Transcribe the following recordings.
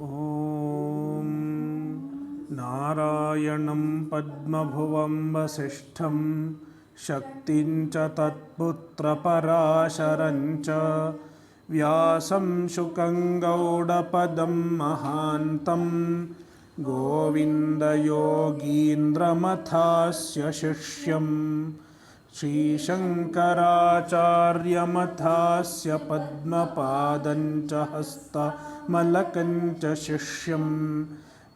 ॐ नारायणं पद्मभुवं वसिष्ठं शक्तिं च तत्पुत्रपराशरं च व्यासं शुकं गौडपदं महान्तं गोविन्दयोगीन्द्रमथास्य शिष्यं श्रीशङ्कराचार्यमथास्य पद्मपादं च हस्तमलकं च शिष्यं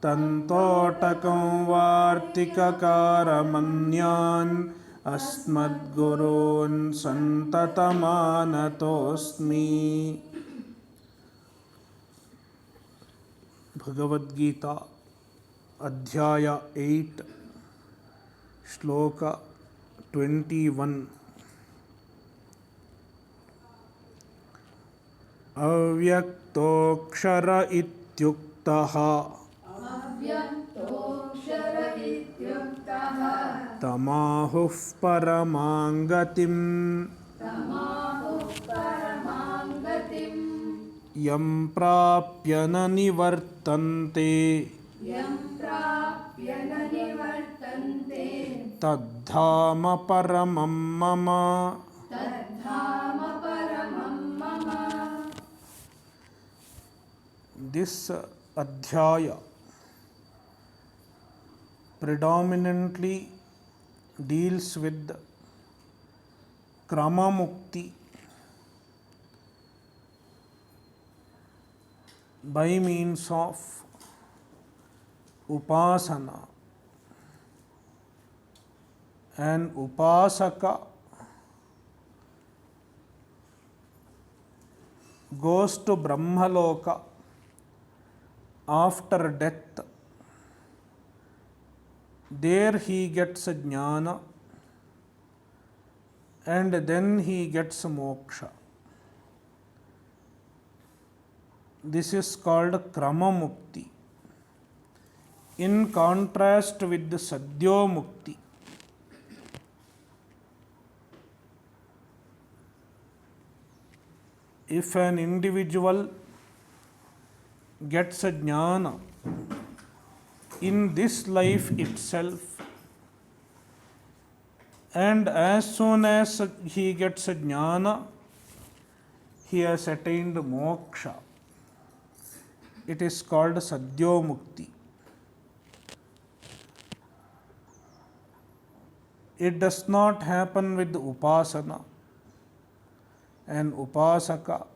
तन्तोटकं वार्तिककारमन्यान् अस्मद्गुरून् सन्ततमानतोऽस्मि. भगवद्गीता अध्याय 8 श्लोक 21. अव्यक्तोऽक्षर इत्युक्तः तमाहुः परमां गतिम् यं प्राप्य न निवर्तन्ते तद्धाम परमं मम. This adhyaya predominantly deals with krama mukti by means of upasana. An upasaka goes to Brahmaloka after death. There he gets jnana and then he gets moksha. This is called krama mukti, in contrast with the sadhyo mukti. If an individual gets a jnana in this life itself, and as soon as he gets a jnana, he has attained moksha. It is called sadhyo mukti. It does not happen with upasana. An upasaka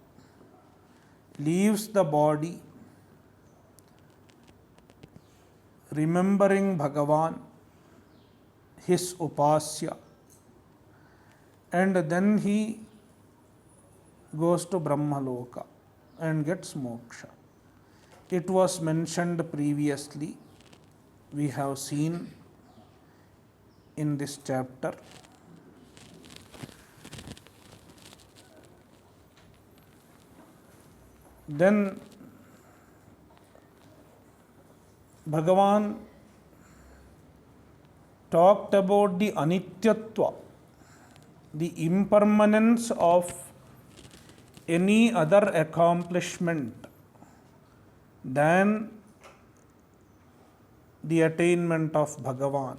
leaves the body remembering Bhagavan, his upasya, and then he goes to Brahmaloka and gets moksha. It was mentioned previously. We have seen in this chapter. Then Bhagavan talked about the anityatva, the impermanence of any other accomplishment than the attainment of Bhagavan.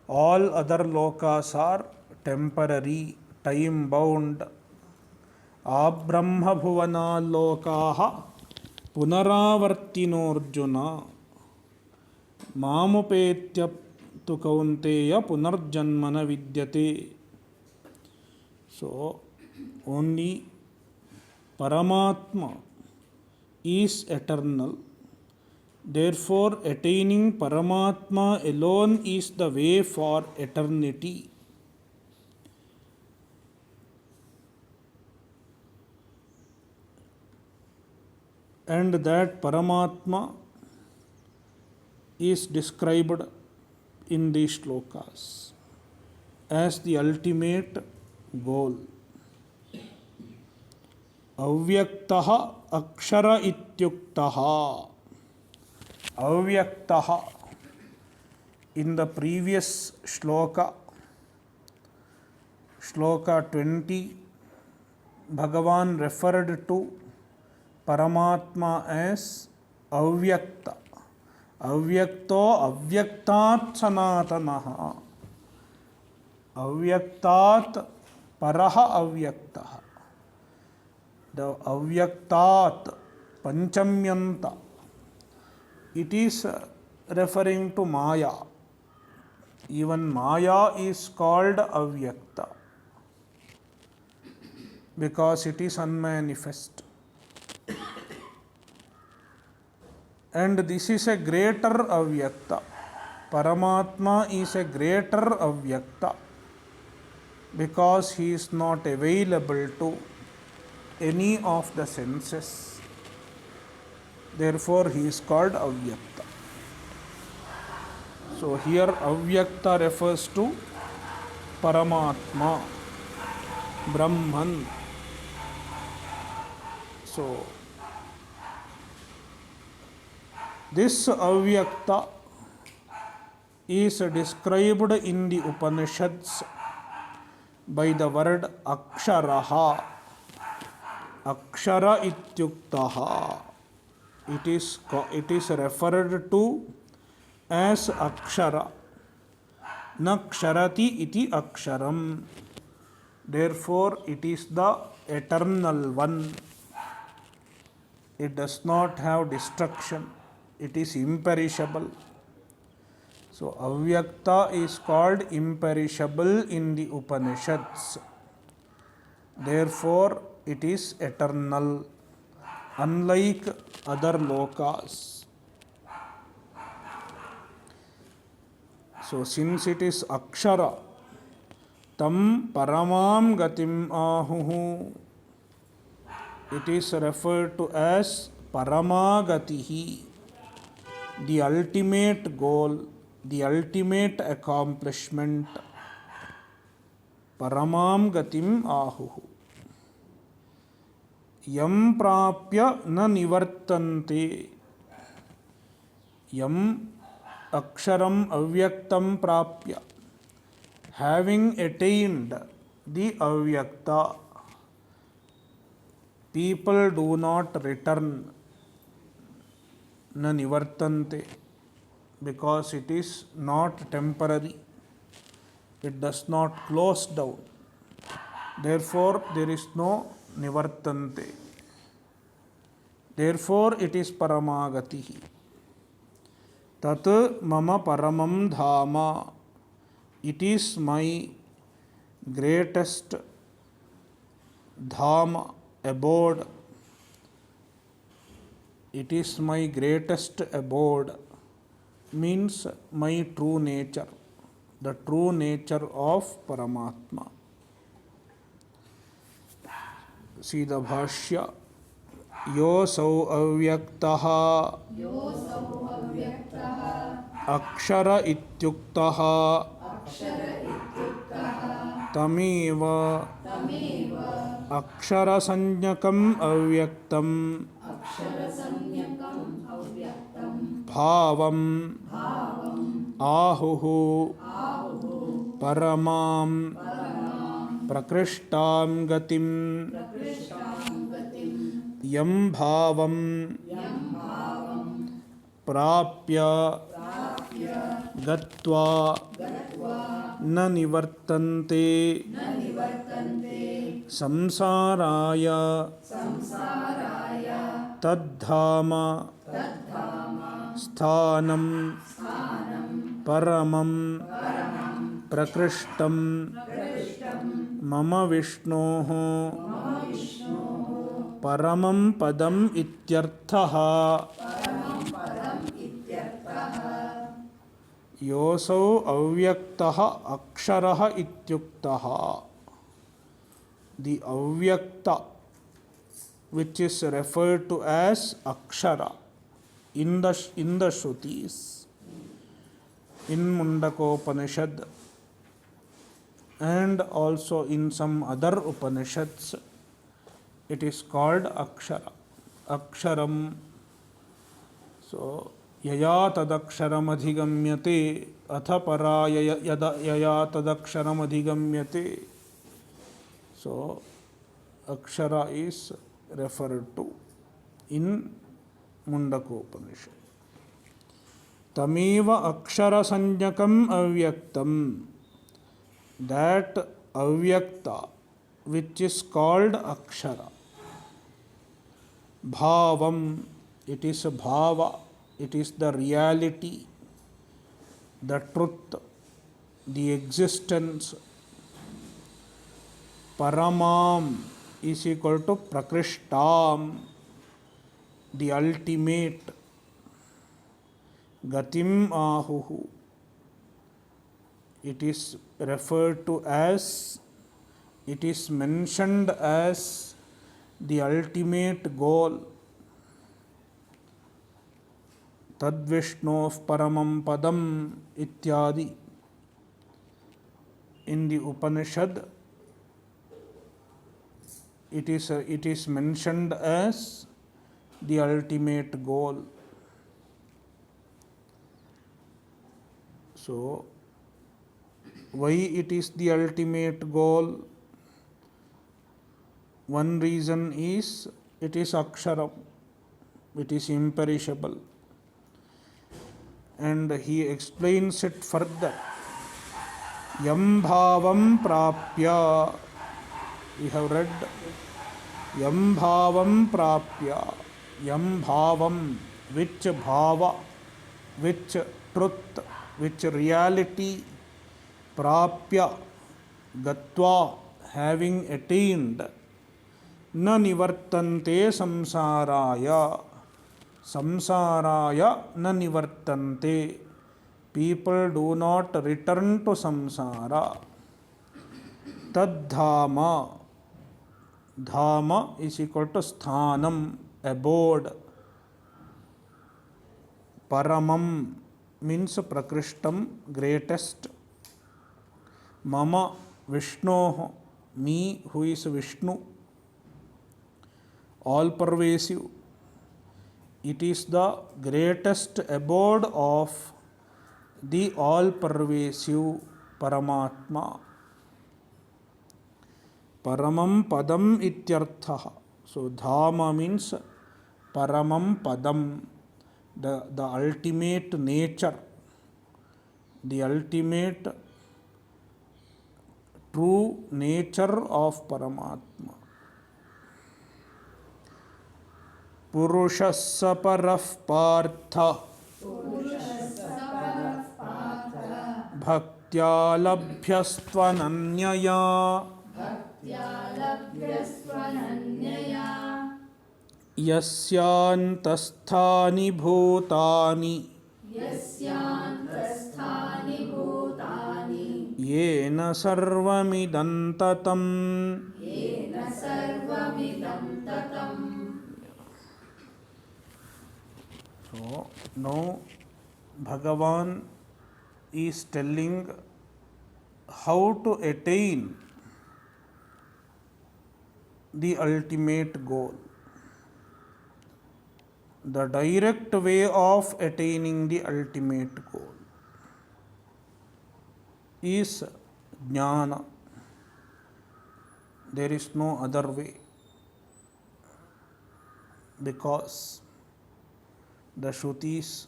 All other lokas are temporary, time bound. Abrahma bhuvana lokaha punaravartinorjuna mamupetya tu kaunteya punarjanmana vidyate. So, only Paramatma is eternal. Therefore, attaining Paramatma alone is the way for eternity. And that Paramatma is described in these shlokas as the ultimate goal. Avyaktaha akshara ityuktaha. Avyaktaha. In the previous shloka, shloka 20, Bhagavan referred to Paramatma as avyakta. Avyakto avyaktat sanatanaha. Avyaktat paraha avyaktaha. The avyaktat panchamyanta. It is referring to Maya. Even Maya is called avyakta because it is unmanifest. And this is a greater avyakta. Paramatma is a greater avyakta because he is not available to any of the senses. Therefore, he is called avyakta. So, here avyakta refers to Paramatma, Brahman. So, this avyakta is described in the Upanishads by the word aksharaha. Akshara ityuktaha. It is referred to as akshara. Na ksharati iti aksharam. Therefore, it is the eternal one. It does not have destruction. It is imperishable. So, avyakta is called imperishable in the Upanishads. Therefore, it is eternal, unlike other lokas. So, since it is akshara, tam paramam gatim ahuhu, it is referred to as paramagatihi, the ultimate goal, the ultimate accomplishment. Paramam gatim ahuhu. Yam prapya na nivartante. Yam aksharam avyaktam prapya. Having attained the avyakta, people do not return, na nivartante, because it is not temporary. It does not close down. Therefore, there is no nivartante. Therefore, it is paramagatihi. Tat mama paramam dhama. It is my greatest dhama, abode. It is my greatest abode, means my true nature, the true nature of Paramatma. See the Bhashya. Yosau avyaktaha akshara ityuktaha tameva akshara sanyakam avyaktam bhavam ahuhu paramam prakrishtam gatim yam bhavam prapya gatva na nivartante samsaraya taddhama sthanam paramam prakrishtam mama vishnoho paramam padam ityarthaha. Yosau avyaktaha aksharaha ityuktaha. The avyakta, which is referred to as akshara in the Shrutis, in Mundakopanishad and also in some other Upanishads, it is called akshara. Aksharam. So, yaya tadaksharam adhigamyate atha para yaya tadaksharam adhigamyate. So, akshara is referred to. in Mundakopanishad. Tameva akshara sanjakam avyaktam, that avyakta which is called akshara. Bhavam, it is a bhava, it is the reality, the truth, the existence. Paramam is equal to prakrishtam, the ultimate. Gatim ahuhu, it is referred to as, it is mentioned as the ultimate goal. Tadvishnov paramam padam ityadi. In the Upanishad, it is mentioned as the ultimate goal. So, why it is the ultimate goal? One reason is it is aksharam, it is imperishable. And he explains it further. Yam bhavam prapya, we have read Yam bhavam prapya, Yam bhavam, which bhava, which truth, which reality, prapya, gatva, having attained, na nivartante samsaraya, samsaraya na nivartante, people do not return to samsara. Tadhama, dhama is equal to sthanam, abode. Paramam means prakrishtam, greatest. Mama Vishnoh, me who is Vishnu. All-pervasive, it is the greatest abode of the all-pervasive Paramatma. Paramam padam ityartha. So dhama means paramam padam, the ultimate nature, the ultimate true nature of Paramatma. Purusha parah partha, bhaktya labhyastvananyaya, yasya antahsthani bhutani, yena sarvam idam tatam. So now Bhagavan is telling how to attain the ultimate goal. The direct way of attaining the ultimate goal is jnana. There is no other way, because the Shrutis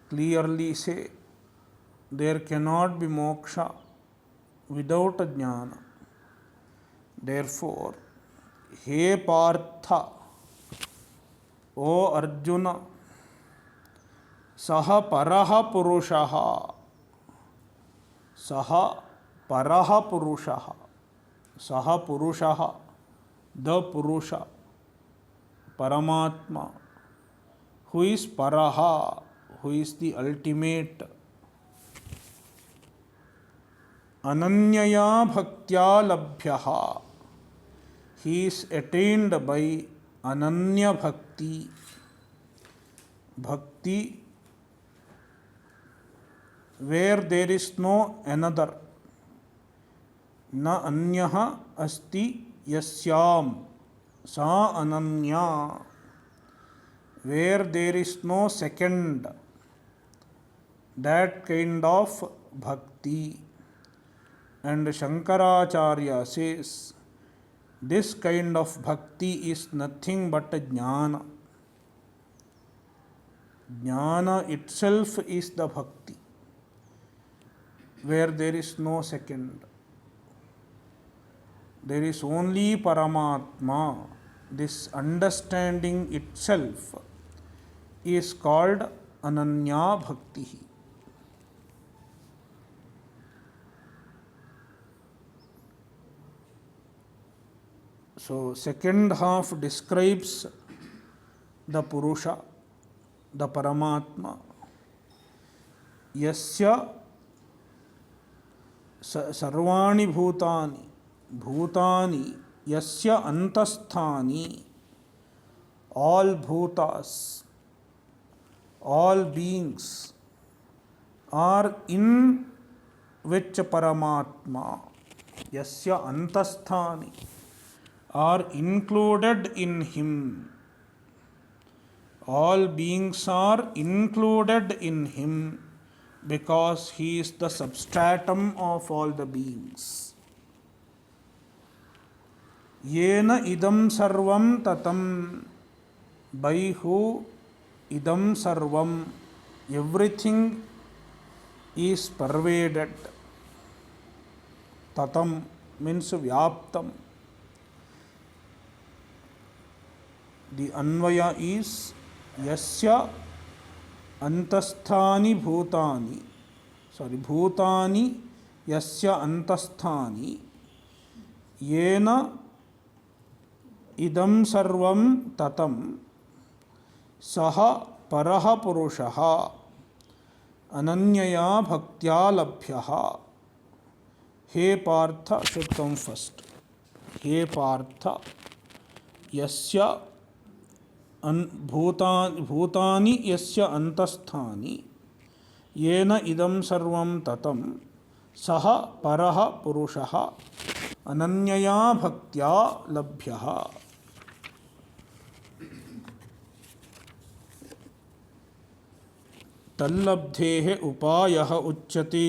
clearly say there cannot be moksha without a jnana. Therefore, he Partha, O Arjuna, saha parah purusah, saha parah purusah, saha purusah, the purusa, Paramatma, who is parah, who is the ultimate. Ananyaya bhaktya labhyah, he is attained by ananya bhakti. Bhakti where there is no another. Na anyah asti yasyam sa ananya, where there is no second, that kind of bhakti. And Shankaracharya says, This kind of bhakti is nothing but a jnana. Jnana itself is the bhakti, where there is no second. There is only Paramatma. This understanding itself is called ananya bhakti. So, second half describes the purusa, the Paramatma. Yasya sarvani bhutani, bhutani yasya antahsthani, all bhutas, all beings are in which Paramatma, yasya antahsthani, are included in him. All beings are included in him because he is the substratum of all the beings. Yena idam sarvam tatam, by who idam sarvam, everything is pervaded. Tatam means vyaptam. The anvaya is yasya antahsthani bhutani, bhutani yasya antahsthani, yena idam sarvam tatam, saha parah purusah, ananyaya bhaktya labhyah. He Partha should come first. He Partha, yasya bhutani yasya antahsthani, yena idam sarvam tatam, saha parah purusah, ananyaya bhaktya labhyah. तल्लब्धेः उपायः उच्यते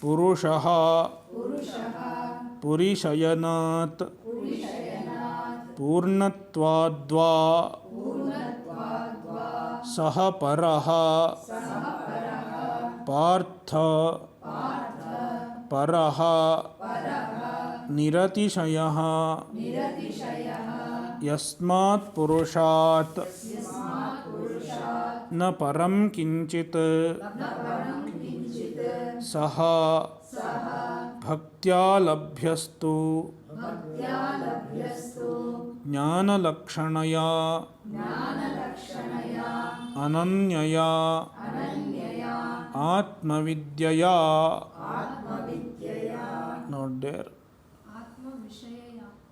पुरुषः पुरिशयनात् पूर्णत्वाद्वा सह परः पार्थ परः निरतिशयः यस्मात् पुरुषात् न परं किंचित् सः भक्त्या लभ्यस्तु ज्ञानलक्षणया अनन्यया आत्मविद्यया. Not there.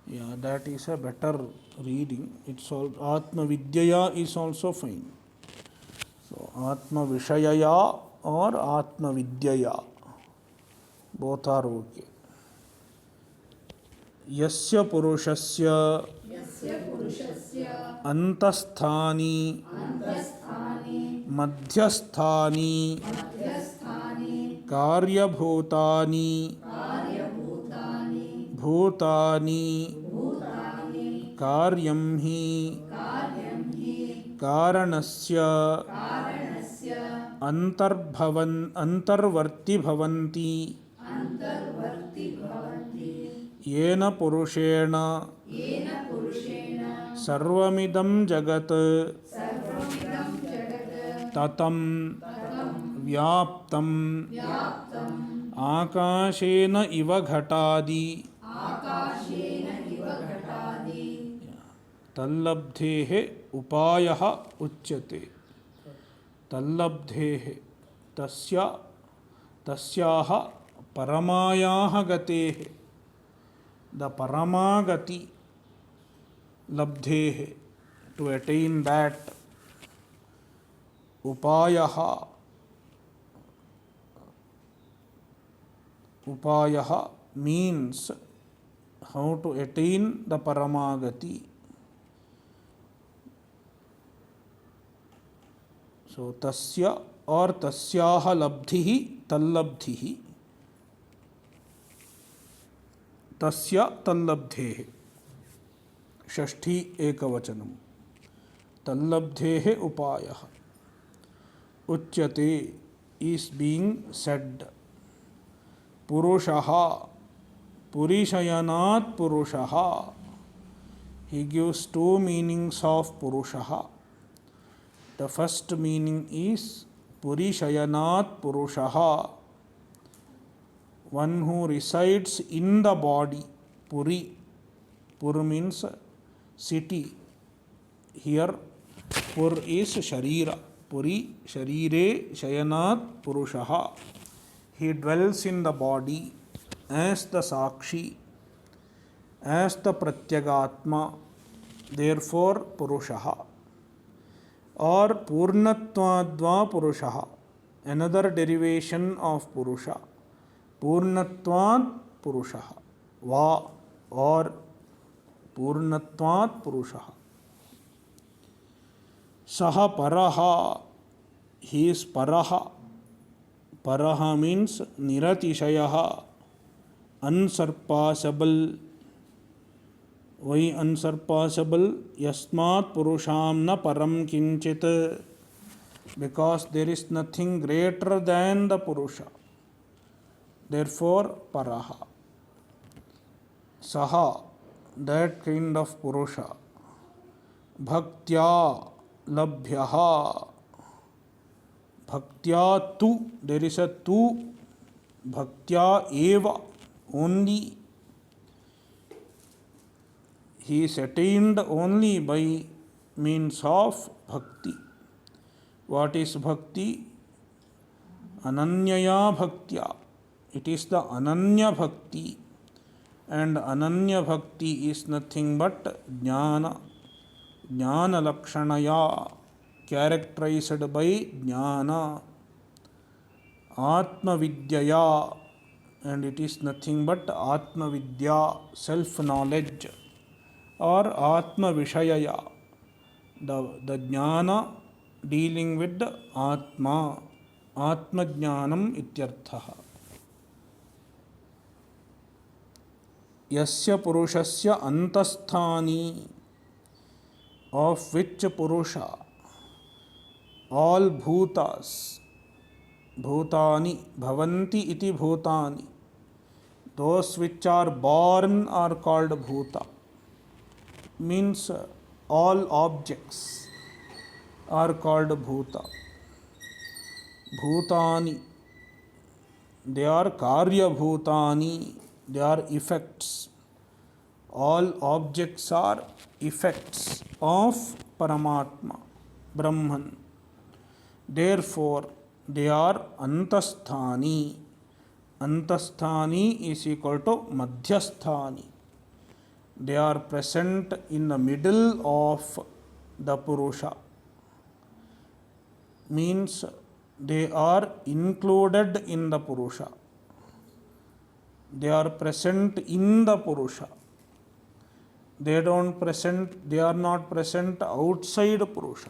Yeah, that is a better reading. It's all Atma Vidyaya is also fine. So Atma Vishayaya or Atma Vidyaya, both are okay. Yasya purushasya antahsthani madhyasthani karyabhutani bhutani कार्यं हि कारणस्य अंतर्वर्ति भवन्ति येन पुरुषेण सर्वमिदं जगत् ततं व्याप्तं आकाशेन इव घटादि तल्लब्धेः उपायः उच्यते. तल्लब्धेः तस्याः परमायाः गतेः, the परमागति लब्धेः, to attain that. Upayah means how to attain the paramagati. So tasya or tasyaha labdhihi tallabdhihi. तस्य तल्लब्धेः षष्ठी एकवचनम् तल्लब्धेः उपायः उच्यते is being said पुरुषः पुरिशयनात् पुरुषः. He gives two meanings of purusaha. The first meaning is purishayanat purushaha, one who resides in the body. Puri, pur means city. Here pur is sharira. Puri sharire shayanat purushaha. He dwells in the body as the sakshi, as the pratyagatma, therefore purushaha. Or purnattvadva purushaha, another derivation of purusha. Purnatvad purushaha, va or purnatvad purushaha. Saha paraha, he is paraha. Paraha means niratishayaha, unsurpassable. Why unsurpassable? Yasmat purusham na param kinchit. Because there is nothing greater than the purusha. Therefore, paraha. Saha, that kind of purusha. Bhaktya, labhyah. Bhaktya tu, there is a tu. Bhaktya eva, only. He is attained only by means of bhakti. What is bhakti? Ananyaya bhaktya. It is the ananya bhakti. And ananya bhakti is nothing but jnana. Jnana lakshanaya, characterized by jnana. Atma vidyaya, and it is nothing but atma vidya, self knowledge. Or atma vishayaya, the jnana dealing with the atma. Atma jnanam ityarthaha. Yasya purushasya antahsthani, of which purusha all bhutas, bhutani, bhavanti iti bhutani, those which are born are called bhuta. Means all objects are called bhuta. Bhutani, they are karya bhutani, they are effects. All objects are effects of Paramatma, Brahman. Therefore, they are antahsthani. Antahsthani is equal to madhyasthani. They are present in the middle of the purusha. Means they are included in the purusha. They are present in the purusha. They are not present outside purusha.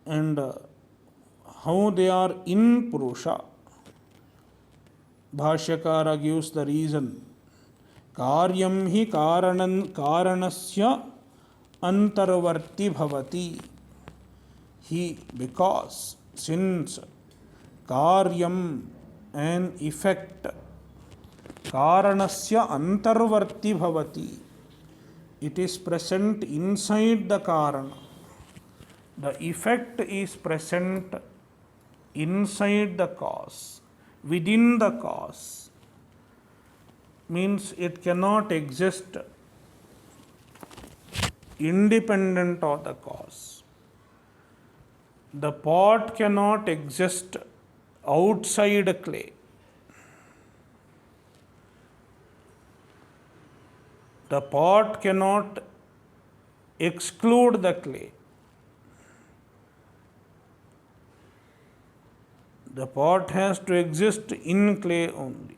And how they are in purusha? Bhashyakara gives the reason. Karyam hi karanasya antarvarti bhavati. Because since karyam, an effect, karanasya antarvarti bhavati, it is present inside the karana. The effect is present inside the cause, within the cause. Means it cannot exist independent of the cause. The pot cannot exist outside clay. The pot cannot exclude the clay. The pot has to exist in clay only.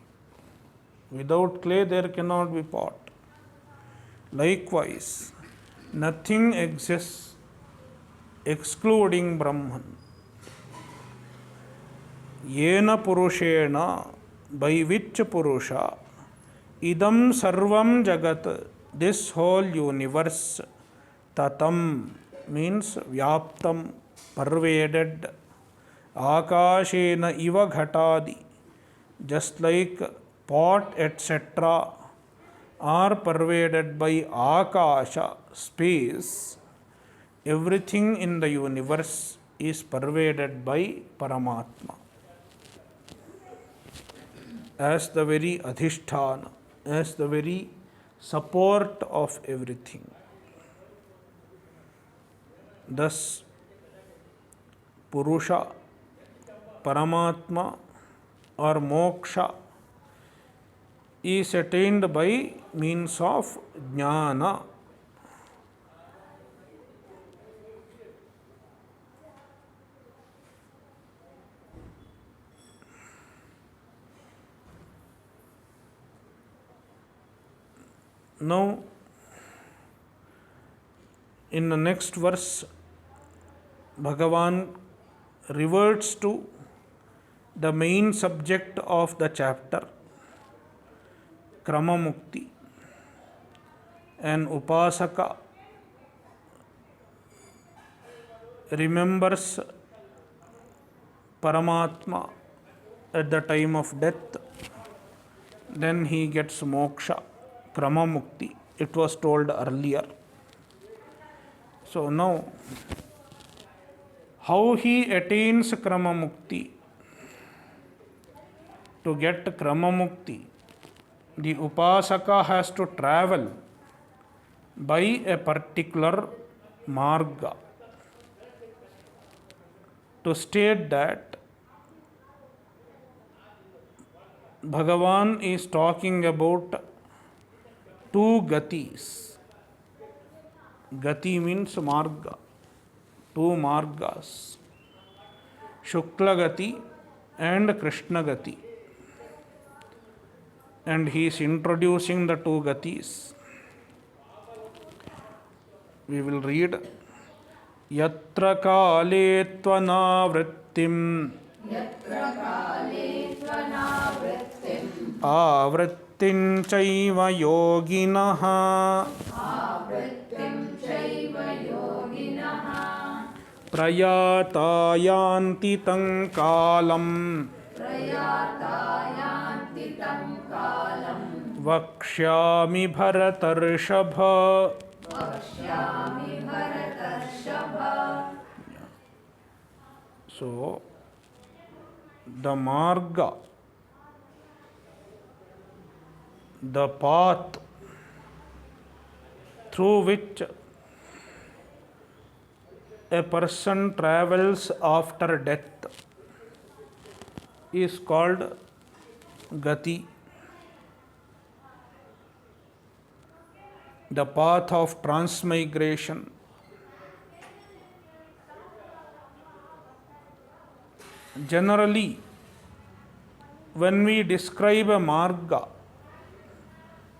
Without clay there cannot be pot. Likewise, nothing exists excluding Brahman. Yena purushena, by which purusa, idam sarvam jagat, this whole universe, tatam means vyaptam, pervaded, akashena iva ghatadi, just like pot etc. are pervaded by akasha, space. Everything in the universe is pervaded by Paramatma as the very adhisthana, as the very support of everything. Thus, purusha, Paramatma or moksha is attained by means of jnana. Now, in the next verse, Bhagavan reverts to the main subject of the chapter, Krama Mukti. An upasaka remembers Paramatma at the time of death, then he gets moksha, Krama Mukti. It was told earlier. So now, how he attains Krama Mukti? To get Krama Mukti, the upasaka has to travel by a particular marga. To state that, Bhagavan is talking about two gatis. Gati means marga, two margas, Shukla Gati and Krishna Gati. And he is introducing the two gatis. We will read. Yatra kale tvanavrittim avrittin chaiva yoginaha prayatayanti tam kalam vakshyami bharatarshabha. So, the marga, the path through which a person travels after death is called gati. The path of transmigration. Generally, when we describe a marga,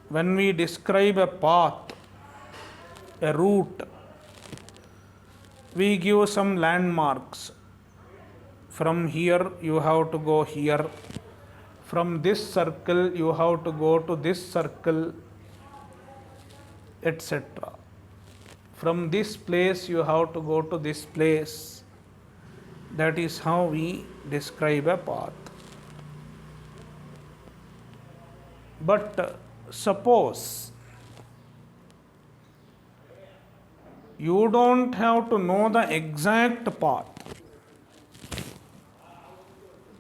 when we describe a path, a route, we give some landmarks. From here you have to go here. From this circle you have to go to this circle, etc. From this place you have to go to this place. That is how we describe a path. But suppose you don't have to know the exact path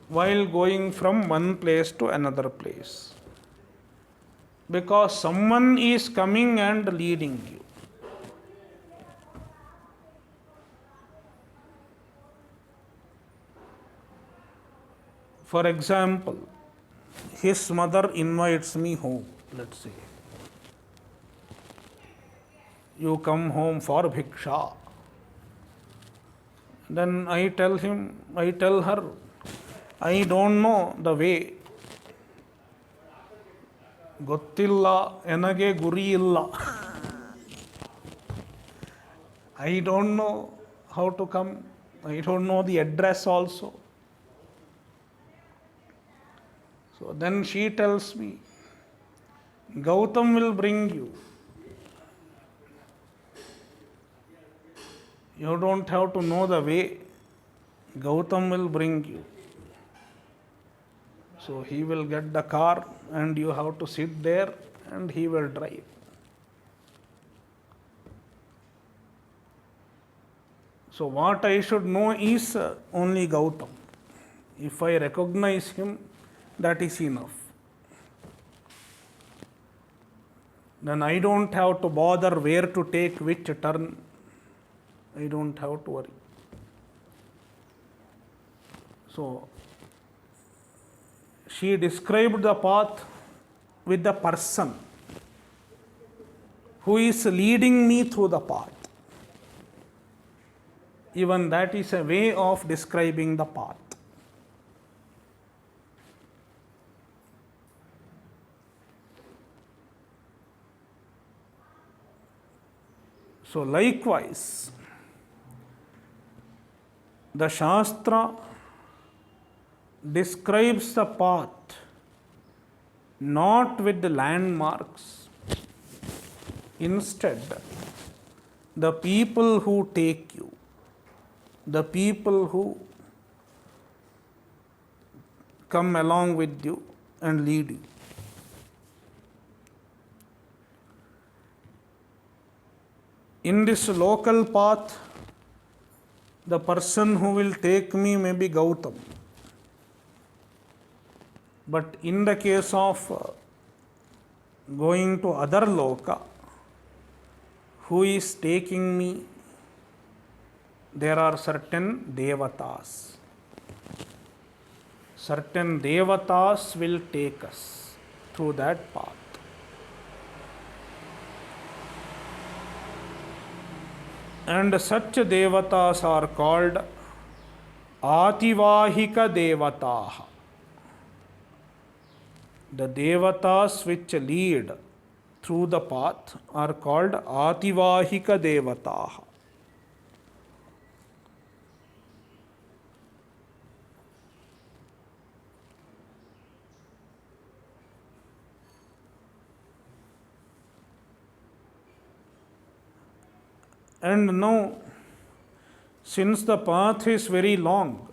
while going from one place to another place, because someone is coming and leading you. For example, his mother invites me home, let's say. You come home for bhiksha. Then I tell her, I don't know the way. Gottilla enage guri illa. I don't know how to come. I don't know the address also. So then she tells me, Gautam will bring you. You don't have to know the way. Gautam will bring you. So he will get the car and you have to sit there and he will drive. So what I should know is only Gautam. If I recognize him, that is enough. Then I don't have to bother where to take which turn. I don't have to worry. So she described the path with the person who is leading me through the path. Even that is a way of describing the path. So likewise, the Shastra describes the path not with the landmarks. Instead, the people who take you, the people who come along with you and lead you. In this local path, the person who will take me may be Gautam. But in the case of going to other loka, who is taking me? There are certain devatas. Certain devatas will take us through that path. And such devatas are called ativahika devataha. The devatas which lead through the path are called ativahika devataha. And now, since the path is very long,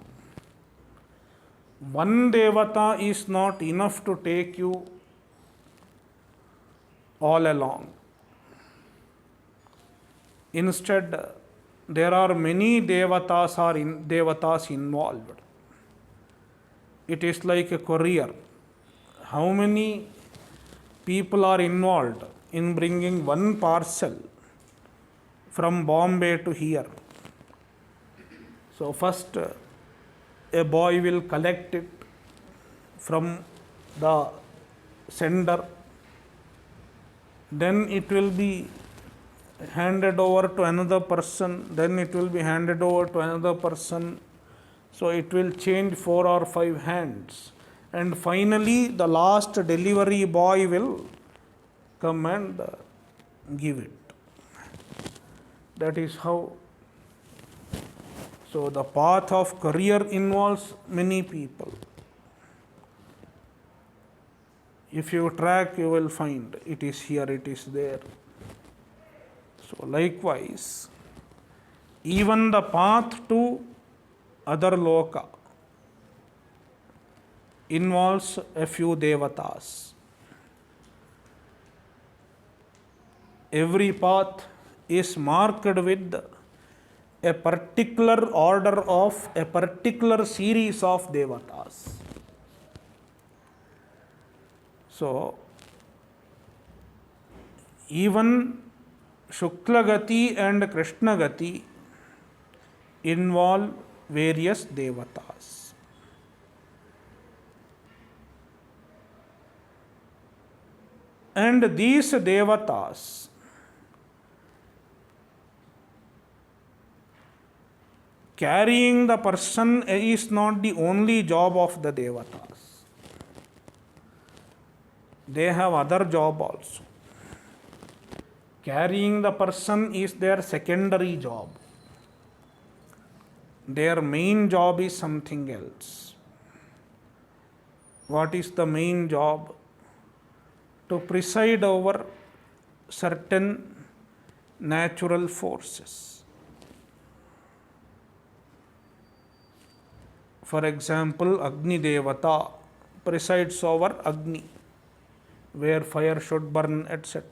one devata is not enough to take you all along. Instead, there are many devatas involved. It is like a courier. How many people are involved in bringing one parcel from Bombay to here? So first a boy will collect it from the sender, then it will be handed over to another person, then it will be handed over to another person. So it will change 4 or 5 hands, and finally the last delivery boy will come and give it. That is how. So the path of career involves many people. If you track, you will find it is here, it is there. So likewise, even the path to other loka involves a few devatas. Every path is marked with a particular order of a particular series of devatas. So, even Shuklagati and Krishnagati involve various devatas. And these devatas carrying the person is not the only job of the devatas. They have other job also. Carrying the person is their secondary job. Their main job is something else. What is the main job? To preside over certain natural forces. For example, Agni Devata presides over Agni, where fire should burn, etc.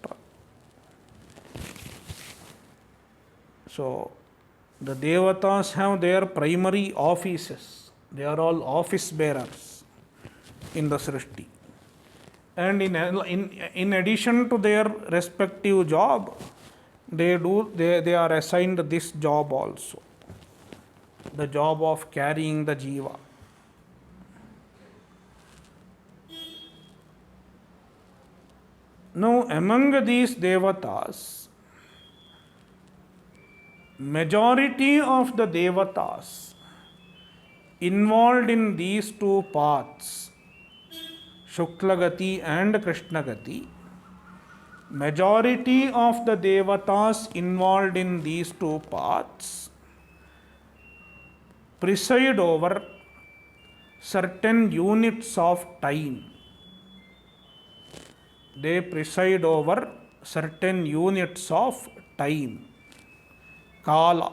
So, the Devatas have their primary offices. They are all office bearers in the Srishti. And in addition to their respective job, they are assigned this job also, the job of carrying the jiva. Now, among these devatas, majority of the devatas involved in these two paths, Shuklagati and Krishnagati, majority of the devatas involved in these two paths preside over certain units of time. They preside over certain units of time, kala.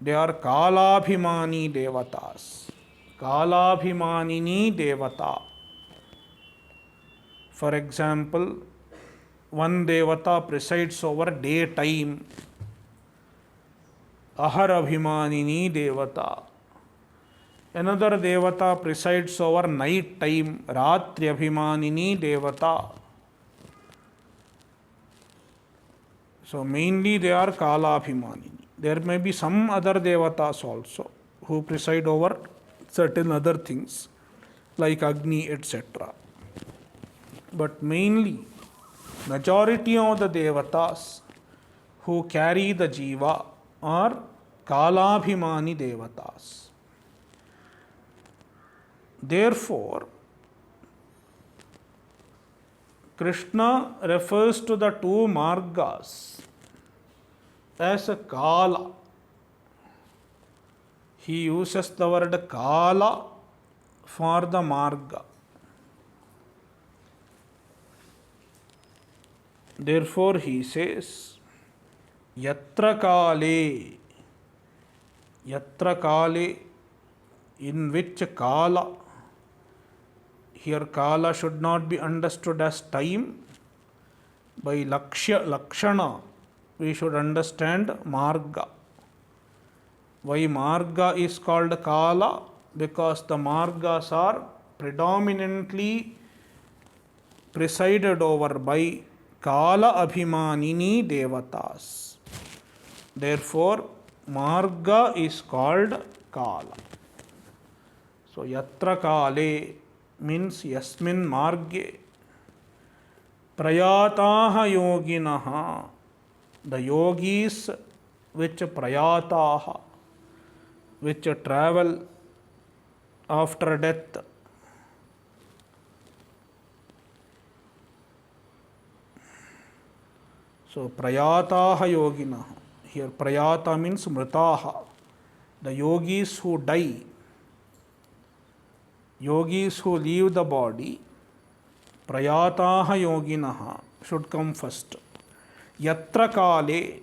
They are kalabhimani devatas, kalabhimanini devata. For example, one devata presides over daytime, aharabhimanini devata. Another devata presides over night time, ratri abhimanini devata. So mainly they are kalabhimanini. There may be some other devatas also who preside over certain other things like Agni, etc. But mainly, majority of the devatas who carry the jiva are kalabhimani devatas. Therefore, Krishna refers to the two margas as a kala. He uses the word kala for the marga. Therefore, he says, yatra kale, in which kala. Here kala should not be understood as time. By lakshana, we should understand marga. Why marga is called kala? Because the margas are predominantly presided over by kala abhimanini devatas. Therefore, marga is called kala. So, yatra kale means yasmin marge prayataha yoginaha, the yogis which prayataha, which travel after death. So prayataha yoginaha, here prayata means mritaha, the yogis who die, yogis who leave the body, prayataha yoginaha should come first. Yatra kale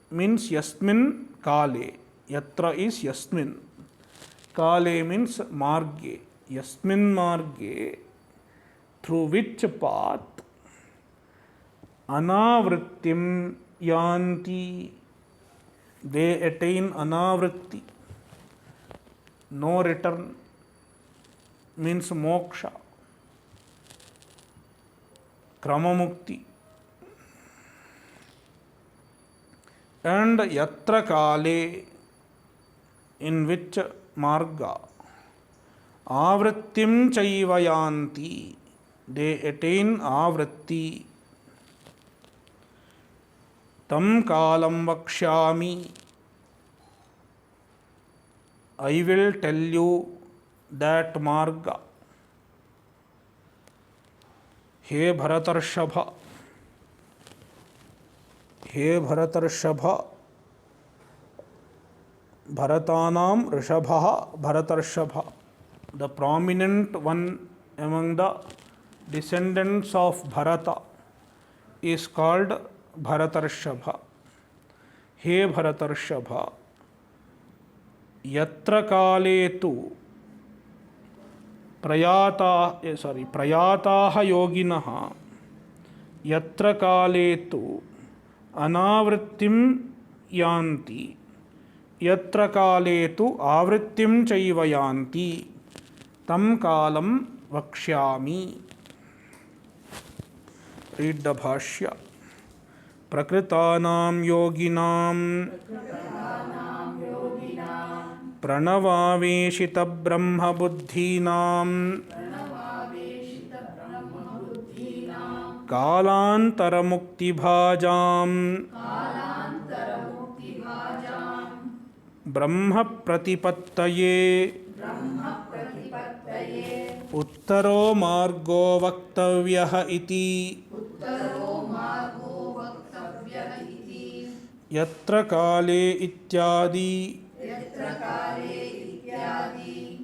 means yasmin kale. Yatra is yasmin. Kale means marge. Yasmin marge, through which path anavrittim yanti, they attain anavritti, no return, means moksha, kramamukti. And yatra kale, in which marga avrittim chaiva yanti, they attain avritti, tam kalam vakshyami, I will tell you that marga. He Bharatarshabha, he Bharatarshabha, Bharatanam Rishabha Bharatarshabha, the prominent one among the descendants of Bharata is called Bharatarshabha. He Bharatarshabha, yatra kale tu prayataha yoginaha yatra kale tu anavrittim yanti yatra kale tu avrittim chaiva yanti tam kalam vakshyami. Read the Bhashya. Prakritanam yoginam pranavaveshita brahma buddhinam kalantara mukti bhajam brahma pratipattaye uttaro margo vaktavyah iti yatra kale ityadi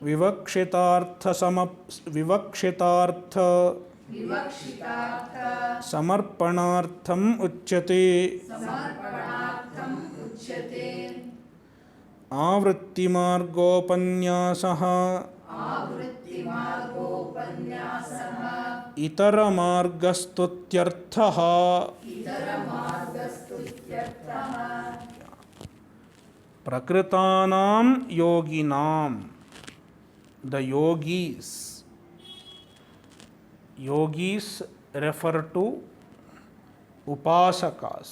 vivakshitartha samarpanartham uchyate आवृत्तिमार्गोपन्यासः इतरमार्गस्तुत्यर्थः. प्रकृतानां योगिनां, the yogis refer to upasaka,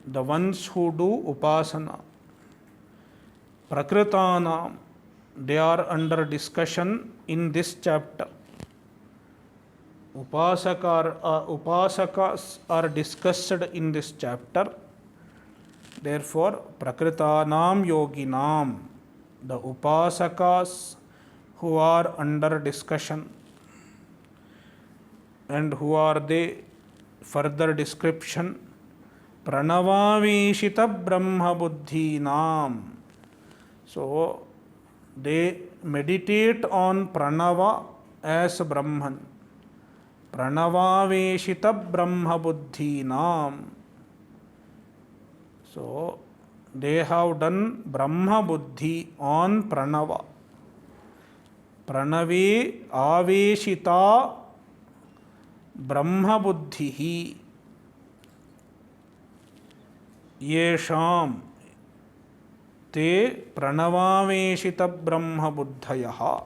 the ones who do upasana. Prakritanam, they are under discussion in this chapter. Upasakas are discussed in this chapter. Therefore, Prakritanam yoginam, the upasakas who are under discussion. And who are they? Further description. Pranavaveshita brahma buddhinam. So, they meditate on pranava as Brahman. Pranavaveshita brahma buddhinam. So, they have done Brahma buddhi on pranava. Pranave aveshita brahma buddhihi yesham te pranavaveshita brahma buddhayaha.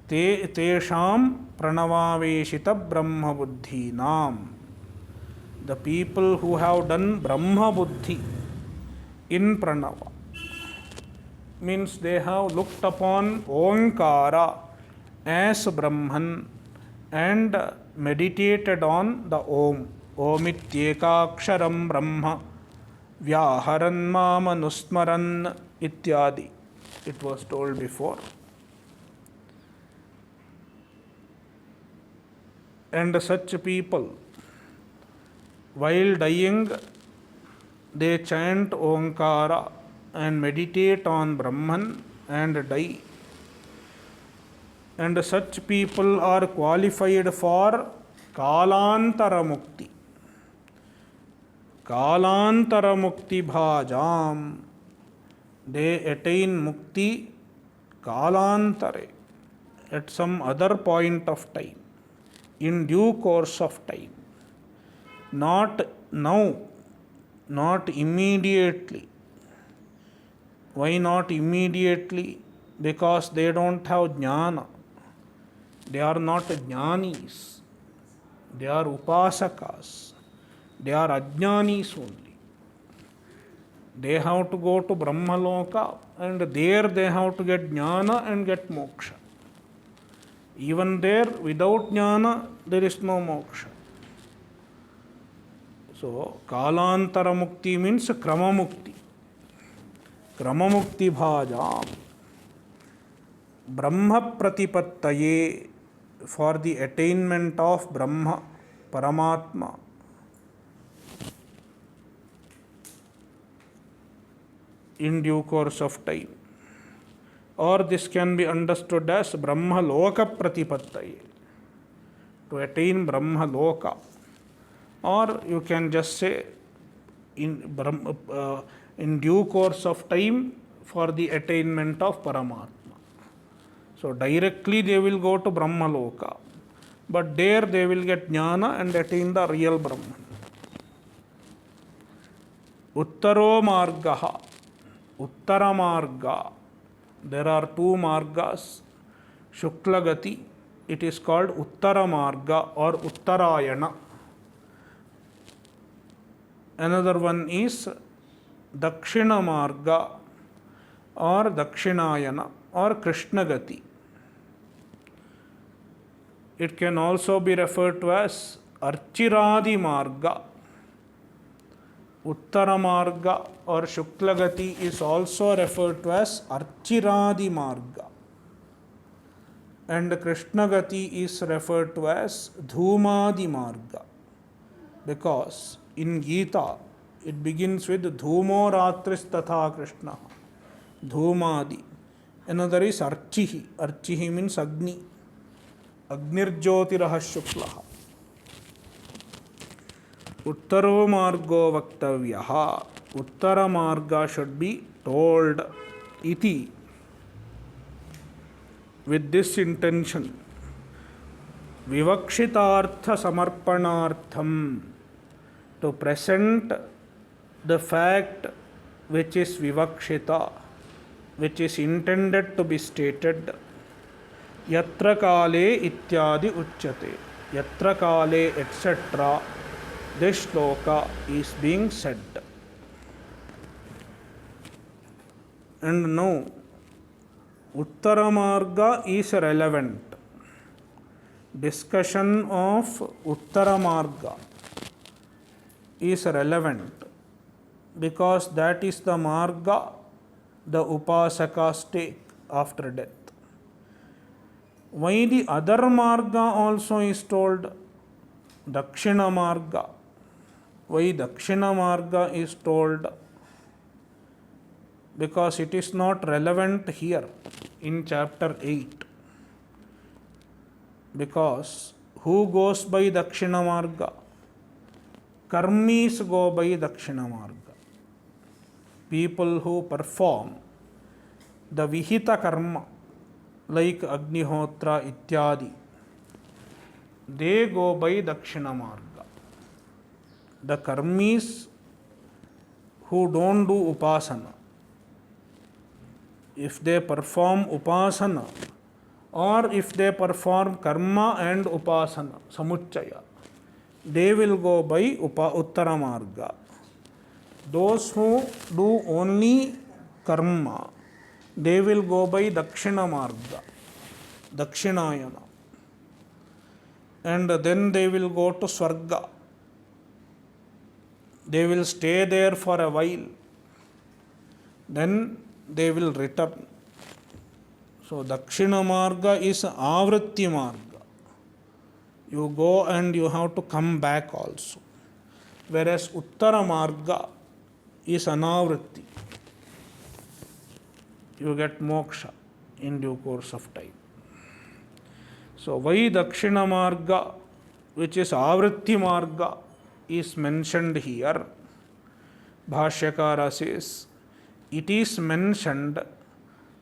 Tesham pranavaveshita brahma buddhinam. The people who have done Brahma buddhi in pranava, means they have looked upon Omkara as Brahman and meditated on the Om. Omityekaksharam Brahma Vyaharan Mamanusmaran Ityadi. It was told before. And such people, while dying, they chant Omkara and meditate on Brahman and die. And such people are qualified for Kalantara Mukti. Kalantara Mukti Bhajam. They attain Mukti Kalantare, at some other point of time, in due course of time. Not now, not immediately. Why not immediately? Because they don't have jnana. They are not jnanis. They are upasakas. They are ajnanis only. They have to go to Brahmaloka, and there they have to get jnana and get moksha. Even there, without jnana, there is no moksha. So, Kalantara Mukti means Krama Mukti. Krama Mukti Bhajam. Brahma Pratipattaye, for the attainment of Brahma, Paramatma. in due course of time. Or this can be understood as Brahma Loka Pratipattaye, to attain Brahma Loka. Or you can just say in due course of time for the attainment of Paramatma. So directly they will go to Brahma Loka, but there they will get jnana and attain the real Brahman. Uttaro Margaha, Uttara Marga. There are two margas. Shuklagati, it is called Uttara Marga or Uttarayana. Another one is Dakshina Marga or Dakshinayana or Krishnagati. It can also be referred to as Archiradi Marga. Uttara Marga or Shuklagati is also referred to as Archiradi Marga. And Krishnagati is referred to as Dhumadi Marga. Because in Gita, it begins with Dhumo Ratris Tatha Krishna. Dhumadi. Another is Archihi. Archihi means Agni. Agnirjyotiraha Shuklaha. Uttaro Margo Vaktavyaha. Uttara Marga should be told iti. With this intention, Vivakshitartha Samarpanartham, to present the fact which is Vivakshita, which is intended to be stated. Yatra Kale Ityadi Uchyate. Yatra Kale etc. This shloka is being said. And now, Uttara Marga is relevant. Discussion of Uttara Marga is relevant because that is the Marga the Upasakas take after death. Why the other Marga also is told Dakshina Marga? Why Dakshina Marga is told? Because it is not relevant here in chapter 8. Because who goes by Dakshina Marga? Karmis go by Dakshina Marga. People who perform the Vihita Karma like Agnihotra Ityadi, they go by Dakshina Marga. The Karmis who don't do Upasana, if they perform Upasana or if they perform Karma and Upasana, Samuchaya, they will go by Uttara Marga. Those who do only Karma, they will go by Dakshina Marga, Dakshinayana. And then they will go to Swarga. They will stay there for a while. Then they will return. So Dakshina Marga is Avritti Marga. You go and you have to come back also. Whereas Uttara Marga is Anavritti. You get moksha in due course of time. So why Dakshina Marga, which is Avritti Marga, is mentioned here? Bhashyakara says, it is mentioned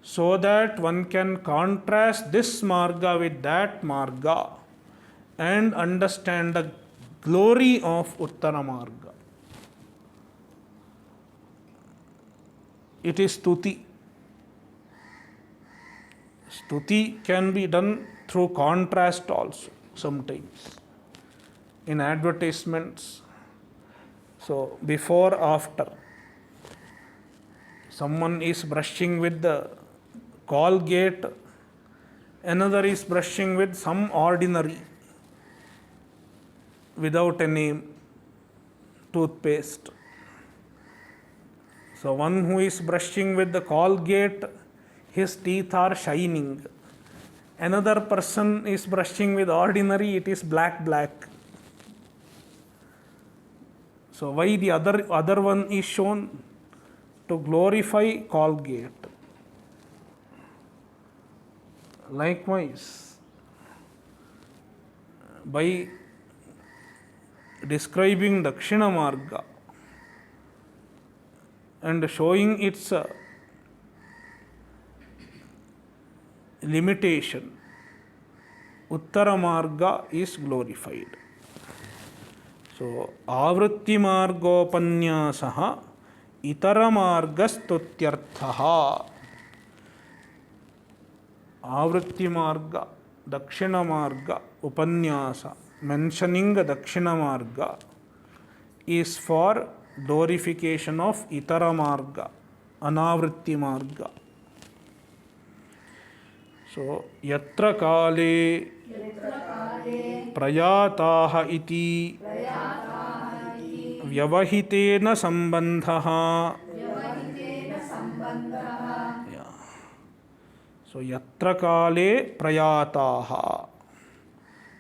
so that one can contrast this Marga with that Marga and understand the glory of Uttara Marga. It is Stuti. Stuti can be done through contrast also sometimes. In advertisements, so before, after, someone is brushing with the Colgate, another is brushing with some ordinary, without a name, toothpaste. So one who is brushing with the Colgate, his teeth are shining. Another person is brushing with ordinary, it is black. So why the other one is shown? to glorify Colgate. Likewise, by describing Dakshina Marga and showing its limitation, Uttara Marga is glorified. So, Avritti Margopanyasaha Itara Margastutyarthaha. Avritti Marga, Dakshina Marga, Upanyasa, mentioning Dakshina Marga is for glorification of Itara Marga, Anavritti Marga. So, Yatra Kale Prayataha iti Vyavahitena Sambandhaha. Yeah. So, Yatra Kale Prayataha.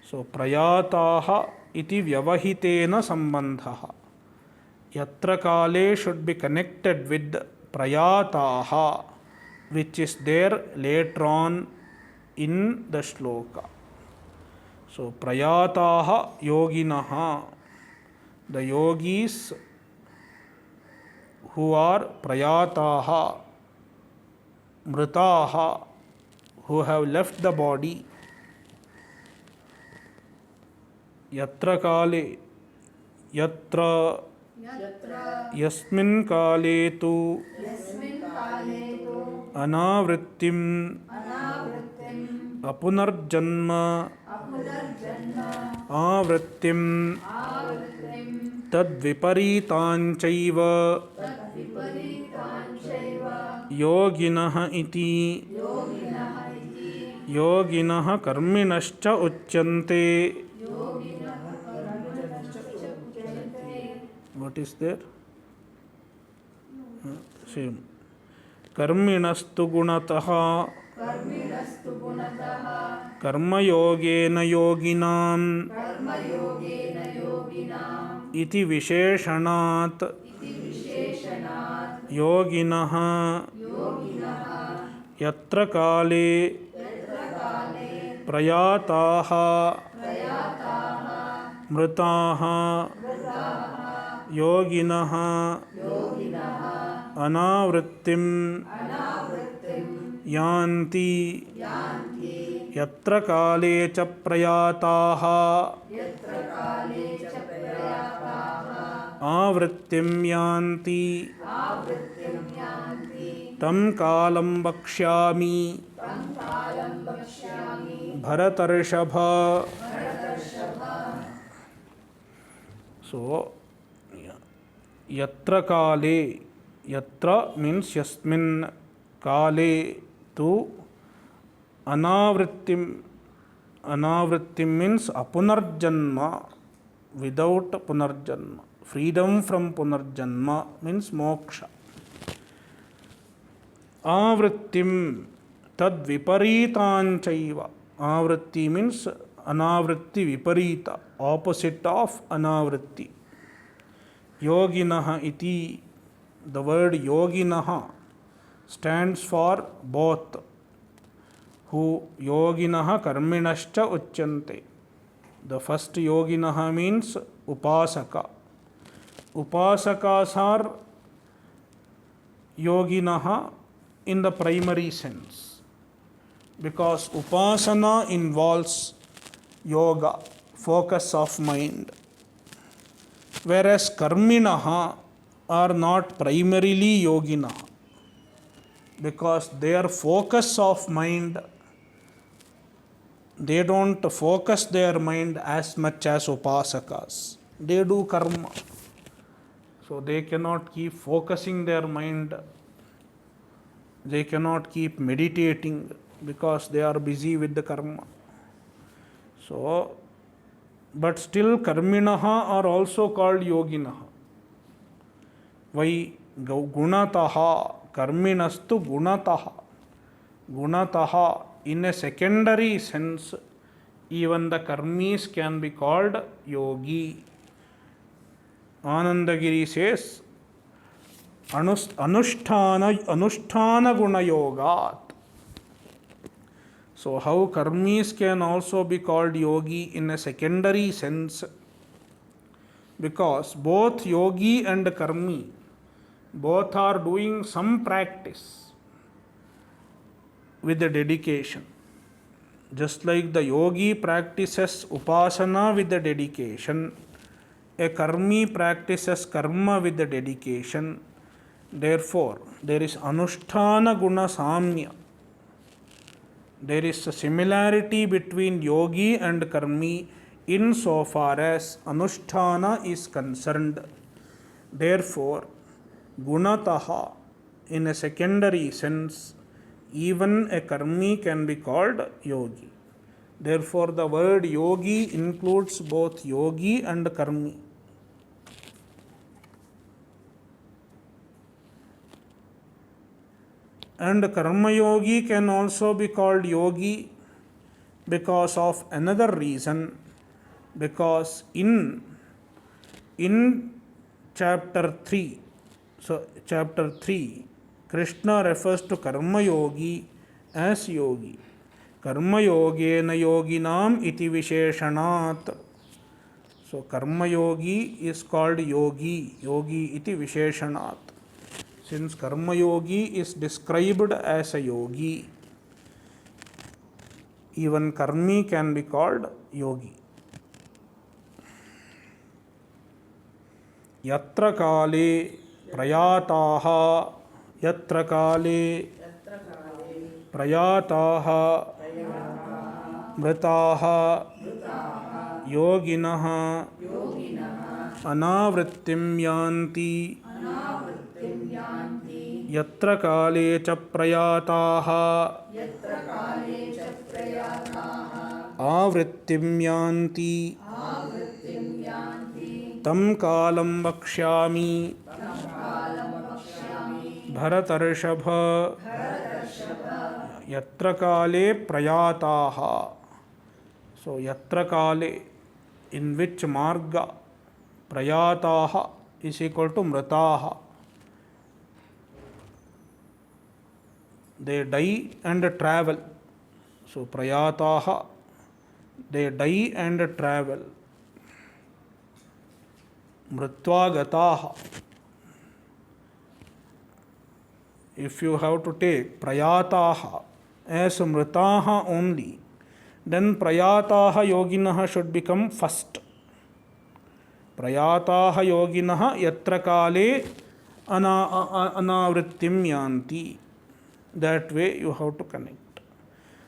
So, Prayataha iti Vyavahitena Sambandhaha. Yatra Kale should be connected with Prayataha, which is there later on in the shloka. So, Prayataha Yoginaha, the yogis who are Prayataha, Mritaha, who have left the body. Yatra Kale, Yatra Yasmin Kale tu Anavrittim Apunarjanma Avrittim Tadviparitanchaiva Yoginah iti Yoginah karminascha uchyante. What is there? Same. Karminastu gunataha karma yogena yoginam iti visheshanat yoginah yatra kale prayataha mritaha yoginah anavrittim yanti yatra kale cha prayataha avrittim yanti tam kalam bhakshyami bharatarshabha. So, yatra kale, yatra means yasmin, kale tu anavrittim. Anavrittim means apunarjanma, without punarjanma. Freedom from punarjanma means moksha. Avrittim tad viparitanchaiva. Avritti means anavritti viparita, opposite of anavritti. Yoginah iti, the word yoginah stands for both. Who yoginah karminascha uchyante. The first yoginah means upasaka. Upasakas are yoginah in the primary sense, because upasana involves yoga, focus of mind, whereas karminaha are not primarily yoginah, because their focus of mind, they don't focus their mind as much as upasakas. They do karma, so they cannot keep focusing their mind, they cannot keep meditating because they are busy with the karma. So, but still karminaha are also called yoginah. Why? Gunataha, karminastu gunataha. Gunataha, in a secondary sense, even the karmis can be called yogi. Anandagiri says, Anusthana guna yogat. So how karmis can also be called yogi in a secondary sense, because both yogi and karmi, both are doing some practice with the dedication. Just like the yogi practices upasana with the dedication, a karmi practices karma with the dedication. Therefore, there is anusthana guna samya. There is a similarity between yogi and karmi insofar as anusthana is concerned. Therefore, gunataha, in a secondary sense, even a karmi can be called yogi. Therefore, the word yogi includes both yogi and karmi. And karma yogi can also be called yogi because of another reason, because in chapter 3, chapter 3, Krishna refers to karma yogi as yogi. Karma yogena yoginam iti visheshanat. So karma yogi is called yogi iti visheshanat. Since karma yogi is described as a yogi, even karmi can be called yogi. Yatra kale prayataha, yatra kale prayataha mritaha yoginaha anavrittim yanti yatra kale cha prayataha avrittim yanti tam kalam vakshyami bharatarshabha yatra kale prayataha. So yatra kale, in which marga, prayataha is equal to mritaha. They die and travel. So prayataha, they die and travel. Mritvagataha. If you have to take prayataha as mritaha only, then prayataha yoginaha should become first. Prayataha yoginaha yatra kale anavrittim yanti. That way you have to connect.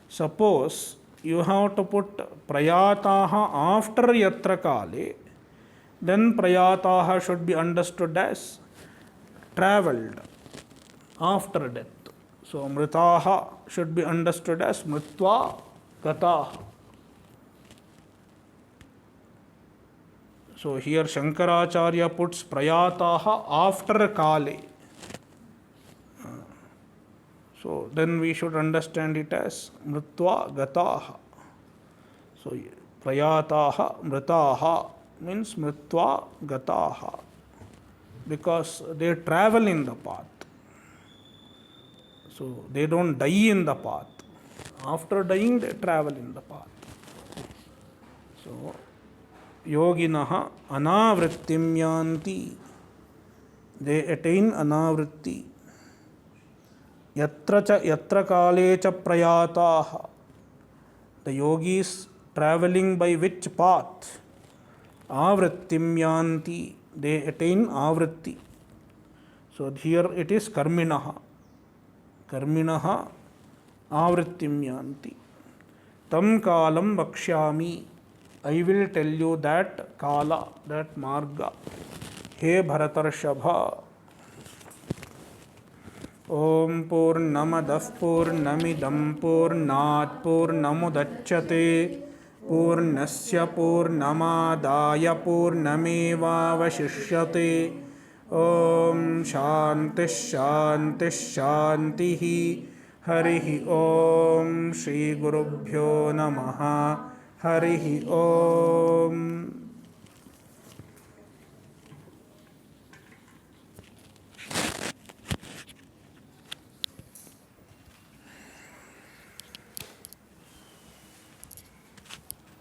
Suppose you have to put prayataha after yatra kale, then prayataha should be understood as travelled after death. So mritaha should be understood as mritva gataha. So here Shankaracharya puts prayataha after kale. So then we should understand it as mritva gataha. So prayataha mritaha means mritva gataha, because they travel in the path. So they don't die in the path. After dying, they travel in the path. So yoginaha anavrittim yanti. They attain anavritti. Yatra kale cha prayataha. The yogis traveling by which path? Avrittim yanti. They attain avritti. So here it is karminaha. Karminaha avrittim yanti. Tam kalam vakshyami. I will tell you that kala, that marga. He Bharatarshabha. Om Purnamadah Purnamidam Purnat Purnamudachyate Purnasya Purnamadaya Purnamevavashishyate. Om Shanti Shanti Shantihi. Harihi Om Shri Gurubhyo Namaha. Harihi Om.